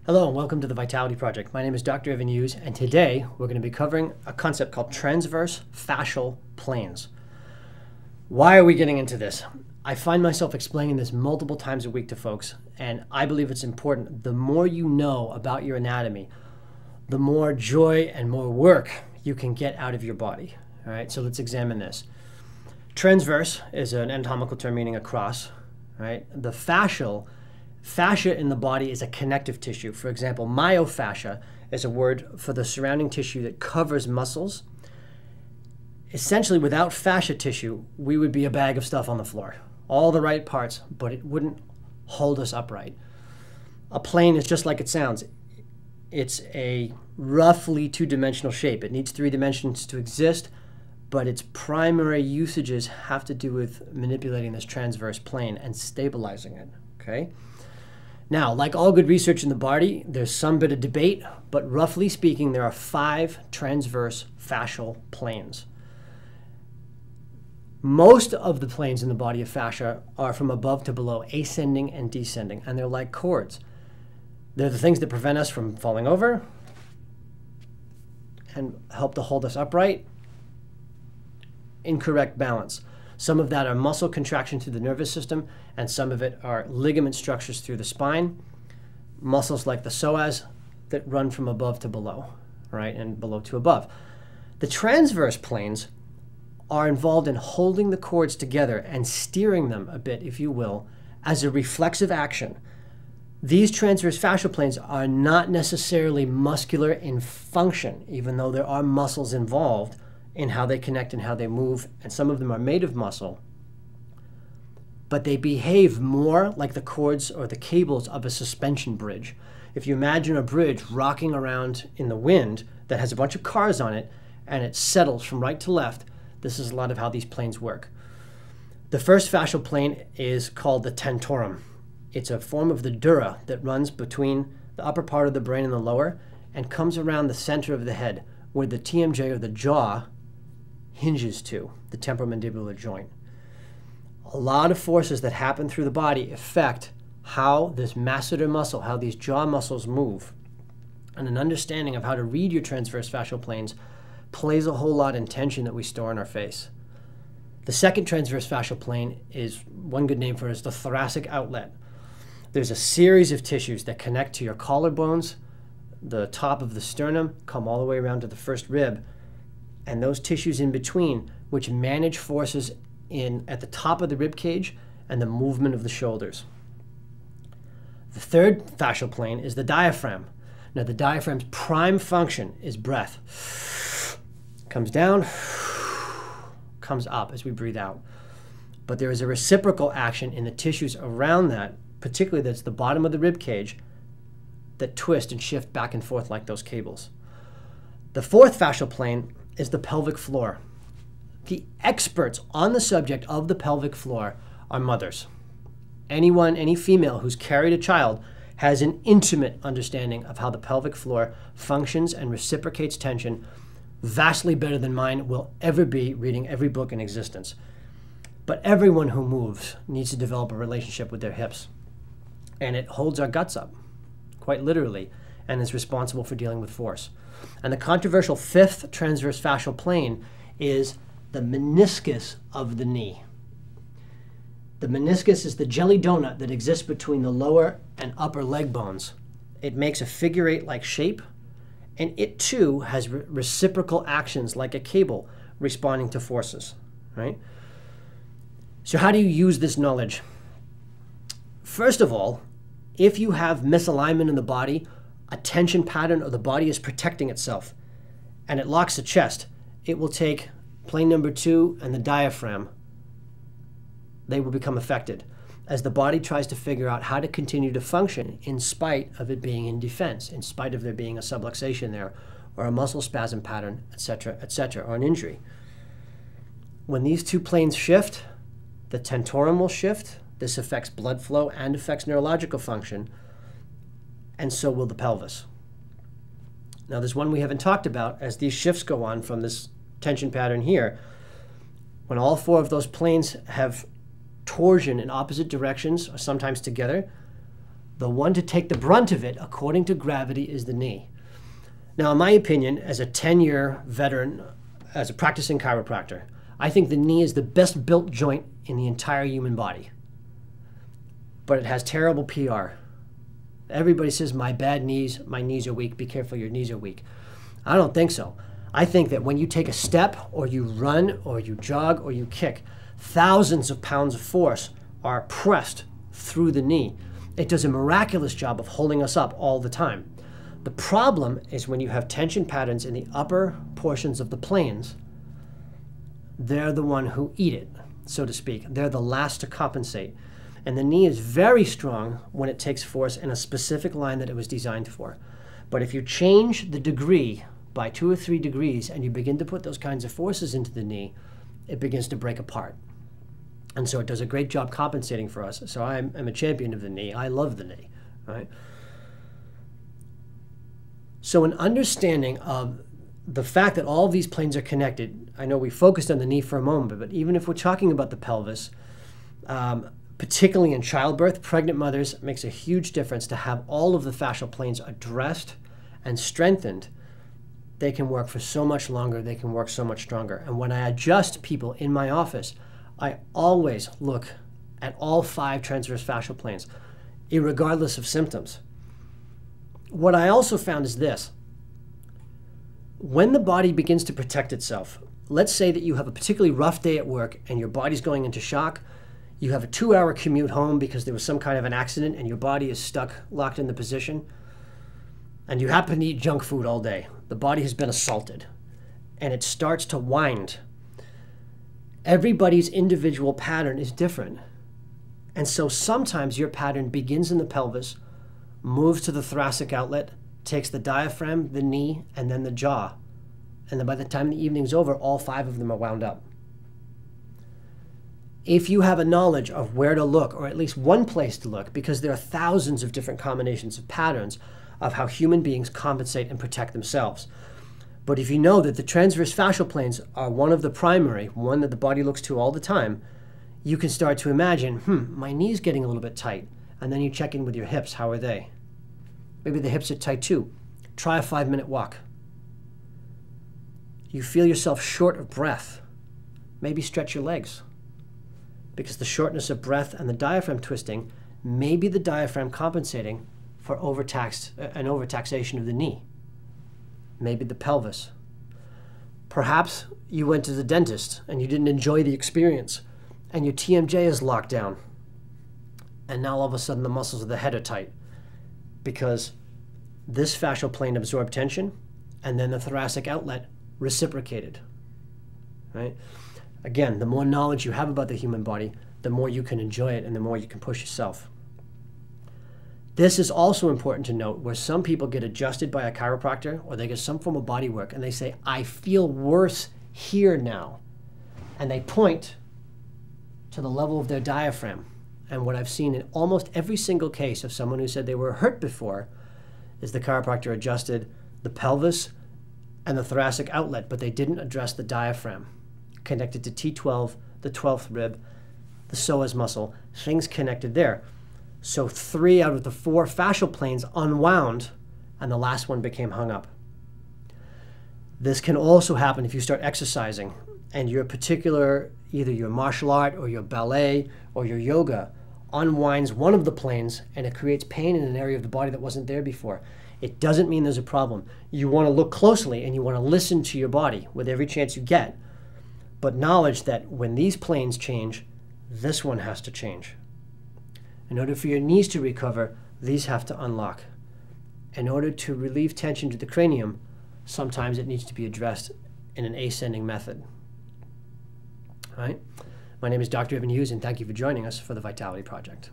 Hello and welcome to the Vitality Project. My name is Dr. Evan Hughes, and today we're going to be covering a concept called transverse fascial planes. Why are we getting into this? I find myself explaining this multiple times a week to folks, and I believe it's important. The more you know about your anatomy, the more joy and more work you can get out of your body. All right, so let's examine this. Transverse is an anatomical term meaning across. Right? The fascia in the body is a connective tissue. For example, myofascia is a word for the surrounding tissue that covers muscles. Essentially, without fascia tissue, we would be a bag of stuff on the floor. All the right parts, but it wouldn't hold us upright. A plane is just like it sounds. It's a roughly two-dimensional shape. It needs 3 dimensions to exist, but its primary usages have to do with manipulating this transverse plane and stabilizing it, okay? Now, like all good research in the body, there's some bit of debate, but roughly speaking, there are 5 transverse fascial planes. Most of the planes in the body of fascia are from above to below, ascending and descending, and they're like cords. They're the things that prevent us from falling over and help to hold us upright. Incorrect balance. Some of that are muscle contraction through the nervous system, and some of it are ligament structures through the spine, muscles like the psoas that run from above to below, right, and below to above. The transverse planes are involved in holding the cords together and steering them a bit, if you will, as a reflexive action. These transverse fascial planes are not necessarily muscular in function, even though there are muscles involved in how they connect and how they move, and some of them are made of muscle, but they behave more like the cords or the cables of a suspension bridge. If you imagine a bridge rocking around in the wind that has a bunch of cars on it and it settles from right to left, this is a lot of how these planes work. The first fascial plane is called the Tentorium. It's a form of the dura that runs between the upper part of the brain and the lower and comes around the center of the head where the TMJ or the jaw hinges to, the temporomandibular joint. A lot of forces that happen through the body affect how this masseter muscle, how these jaw muscles move. And an understanding of how to read your transverse fascial planes plays a whole lot in tension that we store in our face. The second transverse fascial plane is, one good name for it is the thoracic outlet. There's a series of tissues that connect to your collarbones, the top of the sternum, come all the way around to the first rib, and those tissues in between, which manage forces at the top of the rib cage and the movement of the shoulders. The third fascial plane is the diaphragm. Now, the diaphragm's prime function is breath. Comes down, comes up as we breathe out. But there is a reciprocal action in the tissues around that, particularly that's the bottom of the rib cage, that twist and shift back and forth like those cables. The fourth fascial plane is the pelvic floor. The experts on the subject of the pelvic floor are mothers. Any female who's carried a child has an intimate understanding of how the pelvic floor functions and reciprocates tension, vastly better than mine will ever be reading every book in existence. But everyone who moves needs to develop a relationship with their hips, and it holds our guts up, quite literally, and is responsible for dealing with force. And the controversial fifth transverse fascial plane is the meniscus of the knee. The meniscus is the jelly donut that exists between the lower and upper leg bones. It makes a figure 8-like shape, and it too has reciprocal actions like a cable responding to forces, right? So how do you use this knowledge? First of all, if you have misalignment in the body, a tension pattern, or the body is protecting itself, and it locks the chest, it will take plane number 2 and the diaphragm. They will become affected as the body tries to figure out how to continue to function in spite of it being in defense, in spite of there being a subluxation there, or a muscle spasm pattern, etc., or an injury. When these 2 planes shift, the tentorium will shift. This affects blood flow and affects neurological function, and so will the pelvis. Now, there's one we haven't talked about as these shifts go on from this tension pattern here. When all 4 of those planes have torsion in opposite directions, or sometimes together, The one to take the brunt of it, according to gravity, is the knee. Now, in my opinion, as a 10-year veteran, as a practicing chiropractor, I think the knee is the best built joint in the entire human body. But it has terrible PR. Everybody says, my knees are weak, be careful, your knees are weak. I don't think so. I think that when you take a step, or you run, or you jog, or you kick, thousands of pounds of force are pressed through the knee. It does a miraculous job of holding us up all the time. The problem is when you have tension patterns in the upper portions of the planes, they're the one who eat it, so to speak. They're the last to compensate. And the knee is very strong when it takes force in a specific line that it was designed for. But if you change the degree by 2 or 3 degrees and you begin to put those kinds of forces into the knee, it begins to break apart. And so it does a great job compensating for us. So I'm a champion of the knee. I love the knee, right? So an understanding of the fact that all of these planes are connected, I know we focused on the knee for a moment, but even if we're talking about the pelvis, particularly in childbirth, pregnant mothers, it makes a huge difference to have all of the fascial planes addressed and strengthened. They can work for so much longer, they can work so much stronger. And when I adjust people in my office, I always look at all 5 transverse fascial planes, irregardless of symptoms. What I also found is this. When the body begins to protect itself, let's say that you have a particularly rough day at work and your body's going into shock, you have a 2-hour commute home because there was some kind of an accident and your body is stuck, locked in the position, and you happen to eat junk food all day. The body has been assaulted and it starts to wind. Everybody's individual pattern is different. And so sometimes your pattern begins in the pelvis, moves to the thoracic outlet, takes the diaphragm, the knee, and then the jaw. And then by the time the evening's over, all 5 of them are wound up. If you have a knowledge of where to look, or at least one place to look, because there are thousands of different combinations of patterns of how human beings compensate and protect themselves. But if you know that the transverse fascial planes are one of the primary, one that the body looks to all the time, you can start to imagine, my knee's getting a little bit tight. And then you check in with your hips. How are they? Maybe the hips are tight too. Try a 5-minute walk. You feel yourself short of breath. Maybe stretch your legs. Because the shortness of breath and the diaphragm twisting may be the diaphragm compensating for an overtaxation of the knee. Maybe the pelvis. Perhaps you went to the dentist and you didn't enjoy the experience and your TMJ is locked down. And now all of a sudden the muscles of the head are tight because this fascial plane absorbed tension and then the thoracic outlet reciprocated, right? Again, the more knowledge you have about the human body, the more you can enjoy it and the more you can push yourself. This is also important to note where some people get adjusted by a chiropractor or they get some form of body work and they say, I feel worse here now. And they point to the level of their diaphragm. And what I've seen in almost every single case of someone who said they were hurt before is the chiropractor adjusted the pelvis and the thoracic outlet, but they didn't address the diaphragm connected to T12, the 12th rib, the psoas muscle, things connected there. So 3 out of the 4 fascial planes unwound and the last one became hung up. This can also happen if you start exercising and your particular, either your martial art or your ballet or your yoga unwinds one of the planes and it creates pain in an area of the body that wasn't there before. It doesn't mean there's a problem. You want to look closely and you want to listen to your body with every chance you get. But knowledge that when these planes change, this one has to change. In order for your knees to recover, these have to unlock. In order to relieve tension to the cranium, sometimes it needs to be addressed in an ascending method. All right? My name is Dr. Evan Hughes, and thank you for joining us for the Vitality Project.